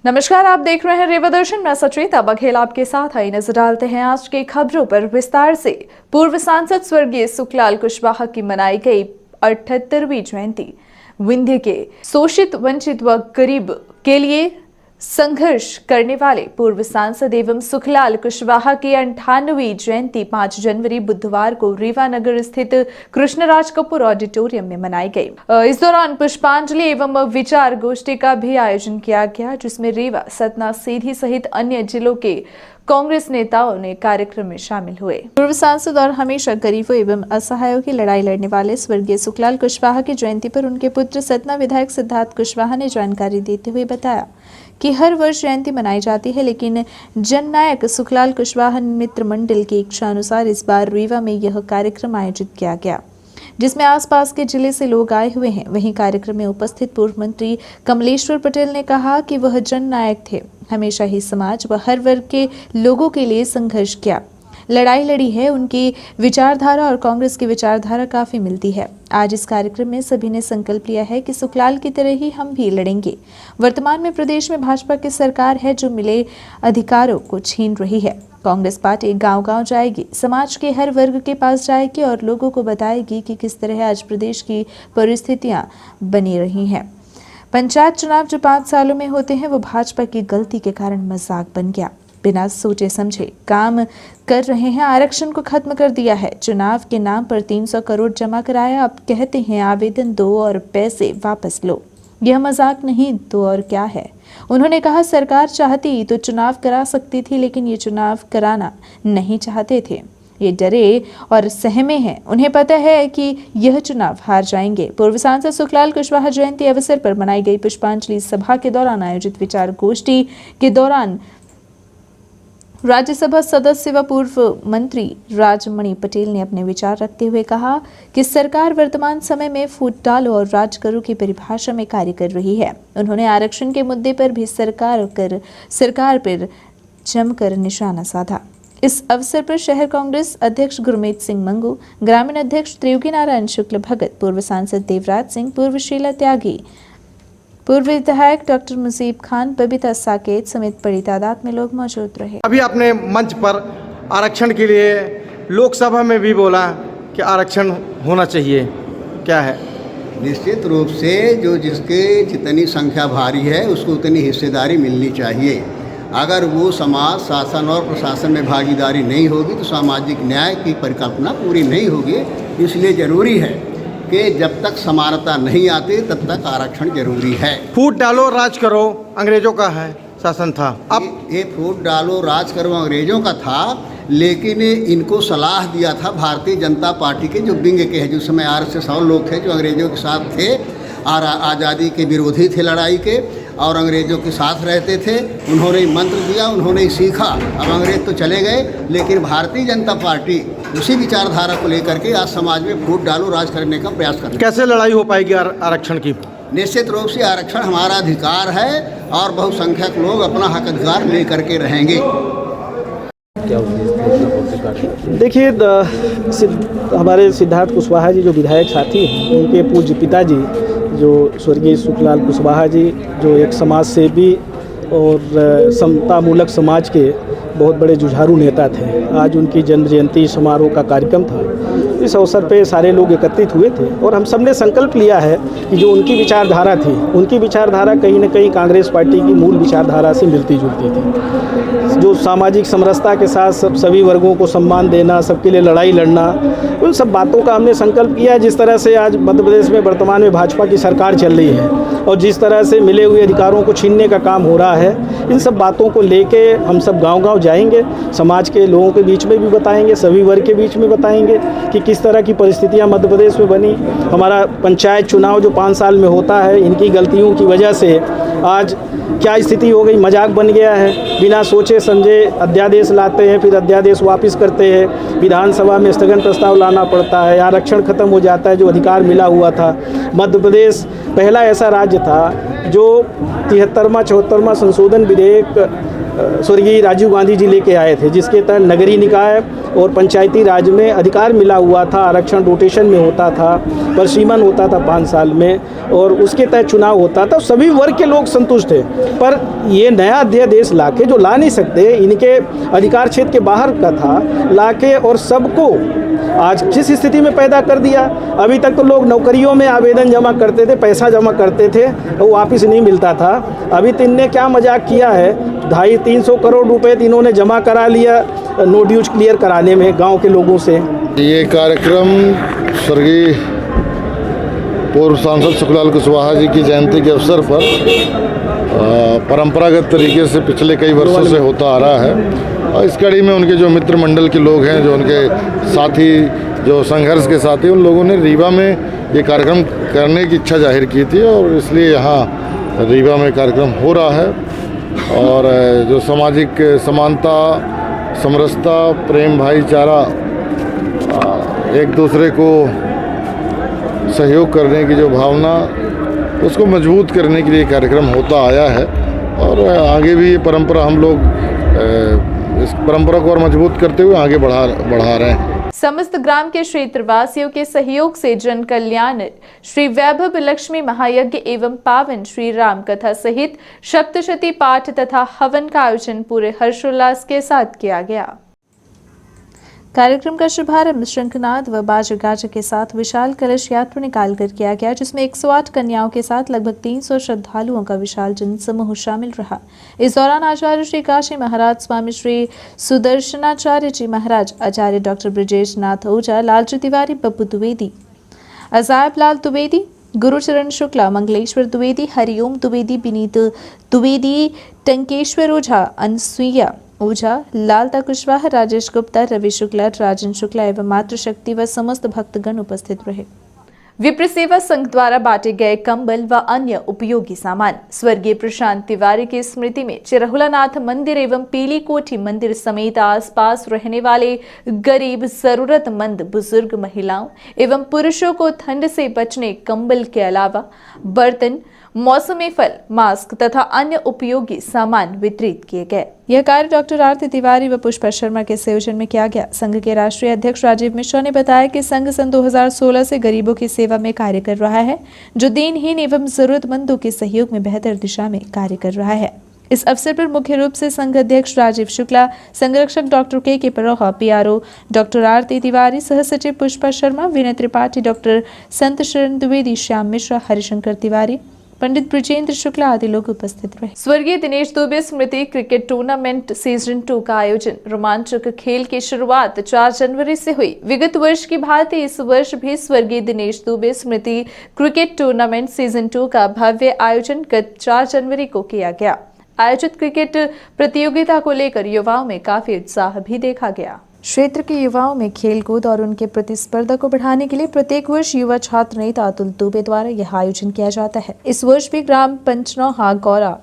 नमस्कार, आप देख रहे हैं रेवा दर्शन। मैं सचेता बघेल आपके साथ। आई नजर डालते हैं आज की खबरों पर विस्तार से। पूर्व सांसद स्वर्गीय सुखलाल कुशवाहा की मनाई गई 78वीं जयंती। विंध्य के शोषित, वंचित व गरीब के लिए संघर्ष करने वाले पूर्व सांसद एवं सुखलाल कुशवाहा की 98वीं जयंती 5 जनवरी बुधवार को रीवा नगर स्थित कृष्णराज कपूर ऑडिटोरियम में मनाई गई। इस दौरान पुष्पांजलि एवं विचार गोष्ठी का भी आयोजन किया गया, जिसमें रीवा, सतना, सीधी सहित अन्य जिलों के कांग्रेस नेताओं ने कार्यक्रम में शामिल हुए। पूर्व सांसद और हमेशा गरीबों एवं असहायों की लड़ाई लड़ने वाले स्वर्गीय सुखलाल कुशवाहा की जयंती पर उनके पुत्र सतना विधायक सिद्धार्थ कुशवाहा ने जानकारी देते हुए बताया कि हर वर्ष जयंती मनाई जाती है, लेकिन जननायक सुखलाल कुशवाहा मित्र मंडल की इच्छा अनुसार इस बार रीवा में यह कार्यक्रम आयोजित किया गया, जिसमें आसपास के जिले से लोग आए हुए हैं। वहीं कार्यक्रम में उपस्थित पूर्व मंत्री कमलेश्वर पटेल ने कहा कि वह जननायक थे, हमेशा ही समाज व हर वर्ग के लोगों के लिए संघर्ष किया, लड़ाई लड़ी है। उनकी विचारधारा और कांग्रेस की विचारधारा काफी मिलती है। आज इस कार्यक्रम में सभी ने संकल्प लिया है कि सुखलाल की तरह ही हम भी लड़ेंगे। वर्तमान में प्रदेश में भाजपा की सरकार है जो मिले अधिकारों को छीन रही है। कांग्रेस पार्टी गांव-गांव जाएगी, समाज के हर वर्ग के पास जाएगी और लोगों को बताएगी कि किस तरह आज प्रदेश की परिस्थितियां बनी रही हैं। पंचायत चुनाव जो 5 सालों में होते हैं वो भाजपा की गलती के कारण मजाक बन गया। बिना सोचे समझे काम कर रहे हैं। आरक्षण को खत्म कर दिया है। चुनाव के नाम पर 300 करोड़ जमा कराया। अब कहते हैं आवेदन दो और पैसे वापस लो। यह मजाक नहीं तो और क्या है। उन्होंने कहा सरकार चाहती तो चुनाव करा सकती थी, लेकिन ये चुनाव कराना नहीं चाहते थे। ये डरे और सहमे हैं। उन्हें पता है कि यह चुनाव हार जाएंगे। पूर्व सांसद सुखलाल कुशवाहा जयंती अवसर पर मनाई गई पुष्पांजलि सभा के दौरान आयोजित विचार गोष्ठी के दौरान राज्यसभा सदस्य व पूर्व मंत्री राजमणि पटेल ने अपने विचार रखते हुए कहा कि सरकार वर्तमान समय में फूट डालो और राज करो की परिभाषा में कार्य कर रही है। उन्होंने आरक्षण के मुद्दे पर भी सरकार पर जमकर निशाना साधा। इस अवसर पर शहर कांग्रेस अध्यक्ष गुरमीत सिंह मंगू, ग्रामीण अध्यक्ष त्रियोगी नारायण शुक्ल भगत, पूर्व सांसद देवराज सिंह, पूर्व शीला त्यागी, पूर्व विधायक डॉक्टर मुजीब खान, बबीता साकेत समेत बड़ी तादाद में लोग मौजूद रहे। अभी अपने मंच पर आरक्षण के लिए लोकसभा में भी बोला कि आरक्षण होना चाहिए, क्या है? निश्चित रूप से जो जिसके जितनी संख्या भारी है उसको उतनी हिस्सेदारी मिलनी चाहिए। अगर वो समाज, शासन और प्रशासन में भागीदारी नहीं होगी तो सामाजिक न्याय की परिकल्पना पूरी नहीं होगी। इसलिए ज़रूरी है कि जब तक समानता नहीं आती तब तक आरक्षण जरूरी है। फूट डालो राज करो अंग्रेजों का है शासन था। अब ये फूट डालो राज करो अंग्रेजों का था, लेकिन इनको सलाह दिया था भारतीय जनता पार्टी के जो विंग के हैं, जो समय RSS और लोग थे जो अंग्रेजों के साथ थे और आज़ादी के विरोधी थे, लड़ाई के, और अंग्रेजों के साथ रहते थे। उन्होंने मंत्र दिया, उन्होंने सीखा। अब अंग्रेज तो चले गए, लेकिन भारतीय जनता पार्टी उसी विचारधारा को लेकर के आज समाज में फूट डालो राज करने का प्रयास कर रही है। कैसे लड़ाई हो पाएगी आरक्षण की? निश्चित रूप से आरक्षण हमारा अधिकार है और बहुसंख्यक लोग अपना हक अधिकार लेकर के रहेंगे। देखिए, हमारे सिद्धार्थ कुशवाहा जी जो विधायक साथी हैं, उनके पूज्य पिताजी जो स्वर्गीय सुखलाल कुशवाहा जी, जो एक समाज सेवी और समतामूलक समाज के बहुत बड़े जुझारू नेता थे। आज उनकी जन्म जयंती समारोह का कार्यक्रम था। इस अवसर पे सारे लोग एकत्रित हुए थे और हम सब ने संकल्प लिया है कि जो उनकी विचारधारा थी, उनकी विचारधारा कहीं न कहीं कांग्रेस पार्टी की मूल विचारधारा से मिलती जुलती थी। जो सामाजिक समरसता के साथ सभी वर्गों को सम्मान देना, सबके लिए लड़ाई लड़ना, उन सब बातों का हमने संकल्प किया है। जिस तरह से आज मध्य प्रदेश में वर्तमान में भाजपा की सरकार चल रही है और जिस तरह से मिले हुए अधिकारों को छीनने का काम हो रहा है, इन सब बातों को लेके हम सब गांव-गांव जाएंगे, समाज के लोगों के बीच में भी बताएंगे, सभी वर्ग के बीच में बताएंगे कि किस तरह की परिस्थितियां मध्य प्रदेश में बनी। हमारा पंचायत चुनाव जो 5 साल में होता है, इनकी गलतियों की वजह से आज क्या स्थिति हो गई, मजाक बन गया है। बिना सोचे समझे अध्यादेश लाते हैं, फिर अध्यादेश वापस करते हैं, विधानसभा में स्थगन प्रस्ताव लाना पड़ता है, आरक्षण खत्म हो जाता है जो अधिकार मिला हुआ था। मध्य प्रदेश पहला ऐसा राज्य था जो 73वां 74वां संशोधन विधेयक स्वर्गीय राजीव गांधी जी लेके आए थे, जिसके तहत नगरीय निकाय और पंचायती राज में अधिकार मिला हुआ था। आरक्षण रोटेशन में होता था, परिसीमन होता था 5 साल में, और उसके तहत चुनाव होता था। सभी वर्ग के लोग संतुष्ट थे। पर ये नया अध्यादेश लाके, जो ला नहीं सकते, इनके अधिकार क्षेत्र के बाहर का था, लाके और सबको आज जिस स्थिति में पैदा कर दिया। अभी तक तो लोग नौकरियों में आवेदन जमा करते थे, पैसा जमा करते थे, वो वापस नहीं मिलता था। अभी तो इनने क्या मजाक किया है, 250-300 करोड़ रुपए तो इन्होंने जमा करा लिया नो ड्यूज क्लियर कराने में गांव के लोगों से। ये कार्यक्रम स्वर्गीय पूर्व सांसद सुखलाल कुशवाहा जी की जयंती के अवसर पर परंपरागत तरीके से पिछले कई वर्षों से होता आ रहा है। और इस कड़ी में उनके जो मित्र मंडल के लोग हैं, जो उनके साथी, जो संघर्ष के साथी, उन लोगों ने रीवा में ये कार्यक्रम करने की इच्छा जाहिर की थी, और इसलिए यहाँ रीवा में कार्यक्रम हो रहा है। और जो सामाजिक समानता, समरसता, प्रेम, भाईचारा, एक दूसरे को सहयोग करने की जो भावना, उसको मजबूत करने के लिए कार्यक्रम होता आया है। और आगे भी ये परंपरा हम लोग इस परंपरा को और मजबूत करते हुए आगे बढ़ा रहे हैं। समस्त ग्राम के क्षेत्रवासियों के सहयोग से जन कल्याण श्री वैभव लक्ष्मी महायज्ञ एवं पावन श्री राम कथा सहित सप्तशती पाठ तथा हवन का आयोजन पूरे हर्षोल्लास के साथ किया गया। कार्यक्रम का शुभारंभ शंखनाद व बाजा गाजा के साथ विशाल कलश यात्रा निकालकर किया गया, जिसमें 108 कन्याओं के साथ लगभग 300 श्रद्धालुओं का विशाल जनसमूह शामिल रहा। इस दौरान आचार्य श्री काशी महाराज, स्वामी श्री सुदर्शनाचार्य जी महाराज, आचार्य डॉक्टर ब्रजेश नाथ ओझा, लालजी तिवारी, बब्बू द्विवेदी, अजायब लाल द्विवेदी, गुरुचरण शुक्ला, मंगलेश्वर द्विवेदी, हरिओम द्विवेदी, विनीत द्विवेदी, टंकेश्वर ओझा, अनसुईया ओझा, लालता कुशवाहा, राजेश गुप्ता, रवि शुक्ला, राजन शुक्ला एवं मातृशक्ति व समस्त भक्तगण उपस्थित रहे। विप्र सेवा संघ द्वारा बांटे गए कंबल व अन्य उपयोगी सामान स्वर्गीय प्रशांत तिवारी की स्मृति में चिरहुलानाथ मंदिर एवं पीली कोठी मंदिर समेत आसपास रहने वाले गरीब, जरूरतमंद, बुजुर्ग, महिलाओं एवं पुरुषों को ठंड से बचने कंबल के अलावा बर्तन, मौसमी फल, मास्क तथा अन्य उपयोगी सामान वितरित किए गए। यह कार्य डॉक्टर आरती तिवारी व पुष्पा शर्मा के संयोजन में किया गया। संघ के राष्ट्रीय अध्यक्ष राजीव मिश्रा ने बताया कि संघ सन 2016 से गरीबों की सेवा में कार्य कर रहा है, जो दीनहीन एवं जरूरतमंदों के सहयोग में बेहतर दिशा में कार्य कर रहा है। इस अवसर पर मुख्य रूप से संघ अध्यक्ष राजीव शुक्ला, संरक्षक डॉक्टर के परोहा, पीआरओ डॉक्टर आरती तिवारी, सह सचिव पुष्पा शर्मा, विनय त्रिपाठी, डॉक्टर संत शरण द्विवेदी, श्याम मिश्रा, हरिशंकर तिवारी, पंडित ब्रजेंद्र शुक्ला आदि लोग उपस्थित रहे। स्वर्गीय दिनेश दुबे स्मृति क्रिकेट टूर्नामेंट सीजन 2 का आयोजन। रोमांचक खेल की शुरुआत 4 जनवरी से हुई। विगत वर्ष की भांति इस वर्ष भी स्वर्गीय दिनेश दुबे स्मृति क्रिकेट टूर्नामेंट सीजन 2 का भव्य आयोजन गत 4 जनवरी को किया गया। आयोजित क्रिकेट प्रतियोगिता को लेकर युवाओं में काफी उत्साह भी देखा गया। क्षेत्र के युवाओं में खेल कूद और उनके प्रतिस्पर्धा को बढ़ाने के लिए प्रत्येक वर्ष युवा छात्र नेता अतुल दुबे द्वारा यह आयोजन किया जाता है। इस वर्ष भी ग्राम पंचनौहा गौरा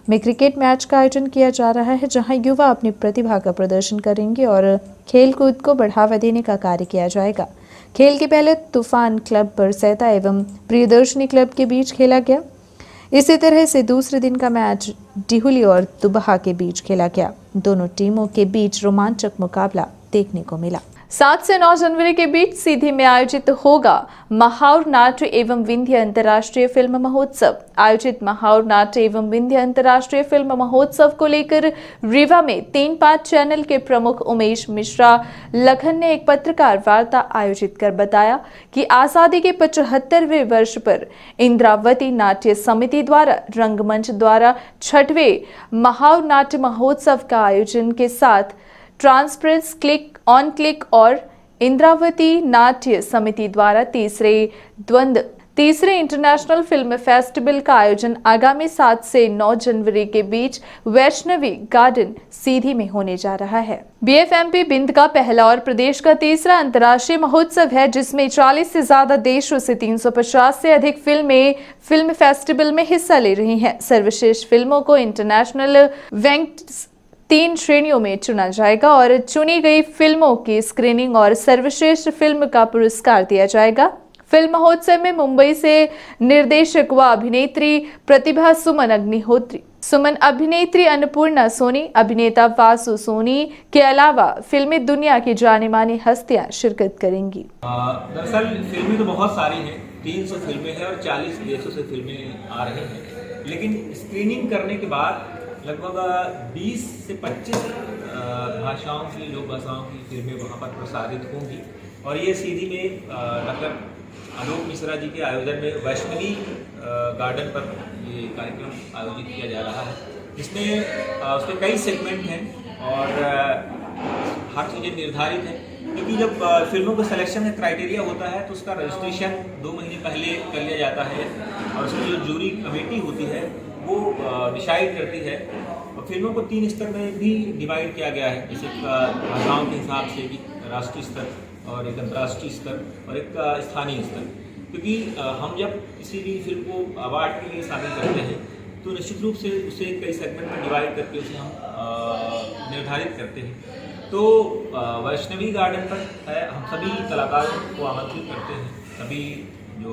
में क्रिकेट मैच का आयोजन किया जा रहा है, जहां युवा अपनी प्रतिभा का प्रदर्शन करेंगे और खेल कूद को बढ़ावा देने का कार्य किया जाएगा। खेल के पहले तूफान क्लब बरसैता एवं प्रियदर्शनी क्लब के बीच खेला गया। इसी तरह से दूसरे दिन का मैच डिहुली और दुबहा के बीच खेला गया। दोनों टीमों के बीच रोमांचक मुकाबला देखने को मिला। 7 से 9 जनवरी के बीच सीधी में आयोजित होगा महाउर नाट्य एवं विंध्य अंतर्राष्ट्रीय फिल्म महोत्सव। आयोजित महाउर नाट्य एवं विंध्य अंतर्राष्ट्रीय फिल्म महोत्सव को लेकर रीवा में 3-5 चैनल के प्रमुख उमेश मिश्रा लखन ने एक पत्रकार वार्ता आयोजित कर बताया कि आजादी के 75वें वर्ष पर इंद्रावती नाट्य समिति द्वारा रंगमंच द्वारा 6वें महाउर नाट्य महोत्सव का आयोजन के साथ ट्रांसप्रेस क्लिक ऑन क्लिक और इंद्रावती नाट्य समिति द्वारा तीसरे इंटरनेशनल फिल्म फेस्टिवल का आयोजन आगामी 7 से 9 जनवरी के बीच वैष्णवी गार्डन सीधी में होने जा रहा है। बीएफएमपी बिंद का पहला और प्रदेश का तीसरा अंतर्राष्ट्रीय महोत्सव है, जिसमें 40 से ज्यादा देशों से 350 से अधिक फिल्में फिल्म फेस्टिवल में हिस्सा ले रही हैं। सर्वश्रेष्ठ फिल्मों को इंटरनेशनल रैंक्ड 3 श्रेणियों में चुना जाएगा और चुनी गई फिल्मों की स्क्रीनिंग और सर्वश्रेष्ठ फिल्म का पुरस्कार दिया जाएगा। फिल्म महोत्सव में मुंबई से निर्देशक व अभिनेत्री प्रतिभा सुमन अग्निहोत्री, सुमन अभिनेत्री अन्नपूर्णा सोनी, अभिनेता वासु सोनी के अलावा फिल्मी दुनिया की जाने मानी हस्तियां शिरकत करेंगी। दरअसल फिल्में तो बहुत सारी हैं, 300 फिल्में हैं और 40 देशों से फिल्में आ रही हैं, लेकिन स्क्रीनिंग करने के बाद लगभग 20 से 25 भाषाओं की, लोक भाषाओं की फिल्में वहाँ पर प्रसारित होंगी। और ये सीधी में डॉक्टर आलोक मिश्रा जी के आयोजन में वैष्णवी गार्डन पर ये कार्यक्रम आयोजित किया जा रहा है, जिसमें उसके कई सेगमेंट हैं और हर चीज़ें निर्धारित हैं, क्योंकि जब फिल्मों का सिलेक्शन का क्राइटेरिया होता है तो उसका रजिस्ट्रेशन 2 महीने पहले कर लिया जाता है और उसकी जो जूरी कमेटी होती है वो डिसाइड करती है। और फिल्मों को 3 स्तर में भी डिवाइड किया गया है, जैसे भाषाओं के हिसाब से कि राष्ट्रीय स्तर और एक अंतर्राष्ट्रीय स्तर और एक स्थानीय स्तर। क्योंकि हम जब किसी भी फिल्म को अवार्ड के लिए शामिल करते हैं तो निश्चित रूप से उसे कई सेगमेंट में डिवाइड करके उसे हम निर्धारित करते हैं। तो वैष्णवी गार्डन पर है, हम सभी कलाकारों को आमंत्रित करते हैं, सभी जो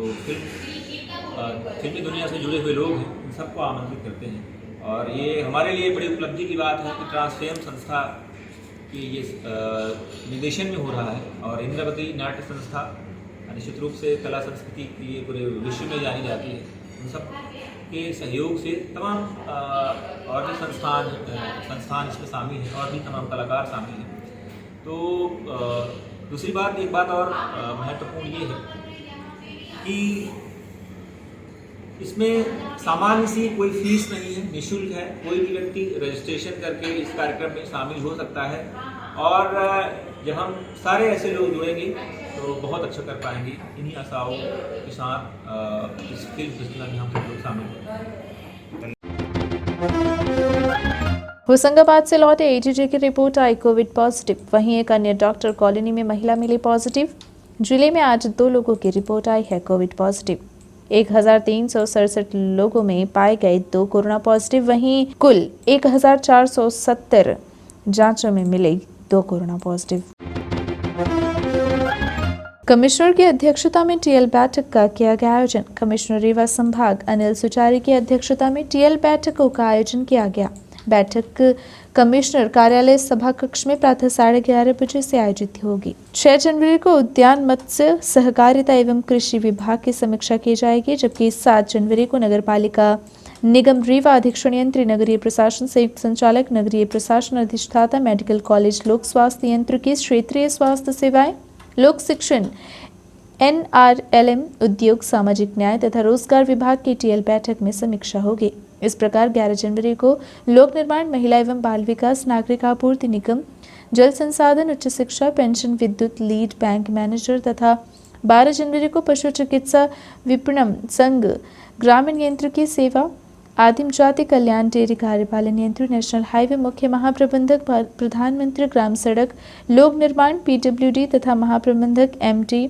फिल्मी दुनिया से जुड़े हुए लोग हैं उन सबको आमंत्रित करते हैं। और ये हमारे लिए बड़ी उपलब्धि की बात है कि ट्रांसफेम संस्था की ये निर्देशन में हो रहा है और इंद्रावती नाट्य संस्था निश्चित रूप से कला संस्कृति की ये पूरे विश्व में जानी जाती है। उन सब के सहयोग से तमाम और भी संस्थान इसमें शामिल हैं और भी तमाम कलाकार शामिल हैं। तो दूसरी बात, एक बात और महत्वपूर्ण ये है कि इसमें सामान्य सी कोई फीस नहीं है, निःशुल्क है। कोई भी व्यक्ति रजिस्ट्रेशन करके इस कार्यक्रम में शामिल हो सकता है और जब हम सारे ऐसे लोग जुड़ेंगे तो बहुत अच्छा कर पाएंगे। इन्हीं आशाओं के साथ इस फिल्म फेस्टिवल में हम सब लोग शामिल हैं। होशंगाबाद से लौटे एजीजे की रिपोर्ट आई कोविड पॉजिटिव। वहीं एक अन्य डॉक्टर कॉलोनी में महिला मिली पॉजिटिव। जिले में आज 2 लोगों की रिपोर्ट आई है कोविड पॉजिटिव। 1367 लोगों में पाए गए 2 कोरोना पॉजिटिव। वहीं कुल 1470 जांचों में मिले 2 कोरोना पॉजिटिव। कमिश्नर की अध्यक्षता में टीएल बैठक का किया गया आयोजन। कमिश्नर रीवा संभाग अनिल सुचारी की अध्यक्षता में टीएल बैठकों का आयोजन किया गया। बैठक कमिश्नर कार्यालय सभा कक्ष में प्रातः 11:30 बजे से आयोजित होगी। 6 जनवरी को उद्यान मत्स्य सहकारिता एवं कृषि विभाग की समीक्षा की जाएगी, जबकि 7 जनवरी को नगर पालिका निगम रीवा अधीक्षण यंत्री, नगरीय प्रशासन संयुक्त संचालक, नगरीय प्रशासन अधिष्ठाता, मेडिकल कॉलेज, लोक स्वास्थ्य यंत्र की क्षेत्रीय स्वास्थ्य सेवाएं, लोक शिक्षण, NRLM, उद्योग, सामाजिक न्याय तथा रोजगार विभाग की टीएल बैठक में समीक्षा होगी। इस प्रकार 11 जनवरी को लोक निर्माण, महिला एवं बाल विकास, नागरिक आपूर्ति निगम, जल संसाधन, उच्च शिक्षा, पेंशन, विद्युत, लीड बैंक मैनेजर तथा 12 जनवरी को पशु चिकित्सा विपणन संघ, ग्रामीण यंत्र की सेवा, आदिम जाति कल्याण, डेयरी कार्यपालन यंत्र, नेशनल हाईवे मुख्य महाप्रबंधक, प्रधानमंत्री ग्राम सड़क, लोक निर्माण, PWD तथा महाप्रबंधक MT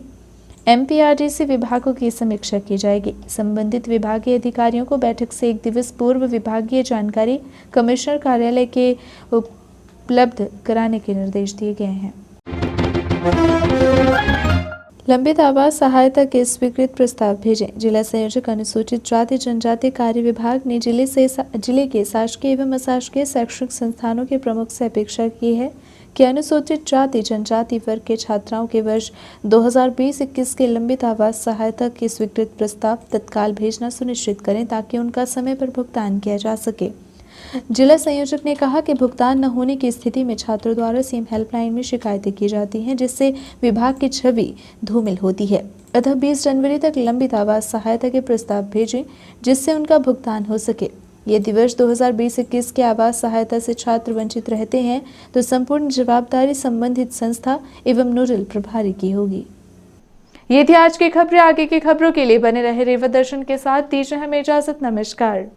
MPRDC विभागों की समीक्षा की जाएगी। संबंधित विभागीय अधिकारियों को बैठक से 1 दिवस पूर्व विभागीय जानकारी कमिश्नर कार्यालय के उपलब्ध कराने के निर्देश दिए गए हैं। लंबित आवास सहायता के स्वीकृत प्रस्ताव भेजें। जिला संयोजक अनुसूचित जाति जनजाति कार्य विभाग ने जिले के शासकीय एवं अशासकीय शैक्षणिक संस्थानों के प्रमुख से अपेक्षा की है कि अनुसूचित जाति जनजाति वर्ग के छात्राओं के वर्ष 2020-21 के लंबित आवास सहायता के स्वीकृत प्रस्ताव तत्काल भेजना सुनिश्चित करें, ताकि उनका समय पर भुगतान किया जा सके। जिला संयोजक ने कहा कि भुगतान न होने की स्थिति में छात्रों द्वारा सीएम हेल्पलाइन में शिकायतें की जाती हैं, जिससे विभाग की छवि धूमिल होती है। अतः 20 जनवरी तक लंबित आवास सहायता के प्रस्ताव भेजें, जिससे उनका भुगतान हो सके। यदि वर्ष 2020-21 के आवास सहायता से छात्र वंचित रहते हैं तो संपूर्ण जवाबदारी संबंधित संस्था एवं नोडल प्रभारी की होगी। ये थी आज की खबरें। आगे की खबरों के लिए बने रहे रेवा दर्शन के साथ। दीजिए हमें इजाजत। नमस्कार।